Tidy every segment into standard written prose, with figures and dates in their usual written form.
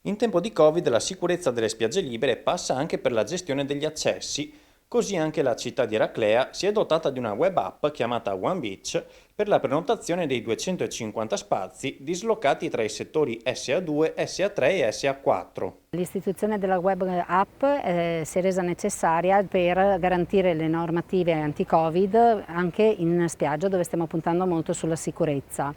In tempo di Covid la sicurezza delle spiagge libere passa anche per la gestione degli accessi, così anche la città di Eraclea si è dotata di una web app chiamata One Beach per la prenotazione dei 250 spazi dislocati tra i settori SA2, SA3 e SA4. L'istituzione della web app si è resa necessaria per garantire le normative anti-Covid anche in spiaggia, dove stiamo puntando molto sulla sicurezza.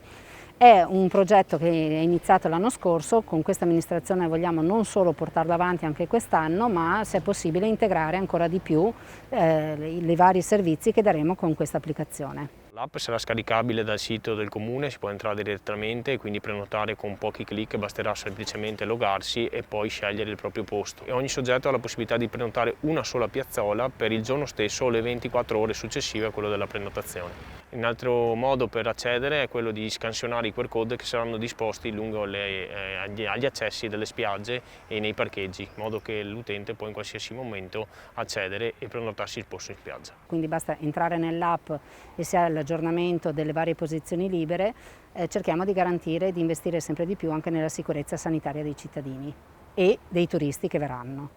È un progetto che è iniziato l'anno scorso, con questa amministrazione vogliamo non solo portarlo avanti anche quest'anno, ma se è possibile integrare ancora di più i vari servizi che daremo con questa applicazione. L'app sarà scaricabile dal sito del comune, si può entrare direttamente e quindi prenotare con pochi clic, basterà semplicemente logarsi e poi scegliere il proprio posto. E ogni soggetto ha la possibilità di prenotare una sola piazzola per il giorno stesso o le 24 ore successive a quello della prenotazione. Un altro modo per accedere è quello di scansionare i QR code che saranno disposti lungo agli accessi delle spiagge e nei parcheggi, in modo che l'utente può in qualsiasi momento accedere e prenotarsi il posto in spiaggia. Quindi basta entrare nell'app e si ha l'aggiornamento delle varie posizioni libere, cerchiamo di garantire e di investire sempre di più anche nella sicurezza sanitaria dei cittadini e dei turisti che verranno.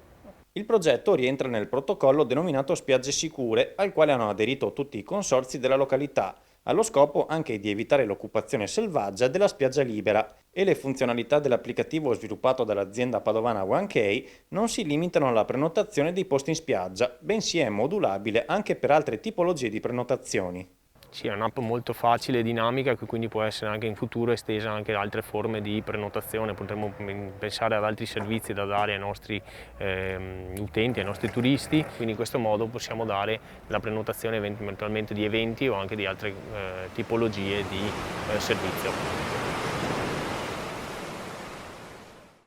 Il progetto rientra nel protocollo denominato Spiagge Sicure, al quale hanno aderito tutti i consorzi della località, allo scopo anche di evitare l'occupazione selvaggia della spiaggia libera, e le funzionalità dell'applicativo sviluppato dall'azienda padovana OneKey non si limitano alla prenotazione dei posti in spiaggia, bensì è modulabile anche per altre tipologie di prenotazioni. Sì, è un'app molto facile e dinamica che quindi può essere anche in futuro estesa anche ad altre forme di prenotazione. Potremmo pensare ad altri servizi da dare ai nostri utenti, ai nostri turisti, quindi in questo modo possiamo dare la prenotazione eventualmente di eventi o anche di altre tipologie di servizio.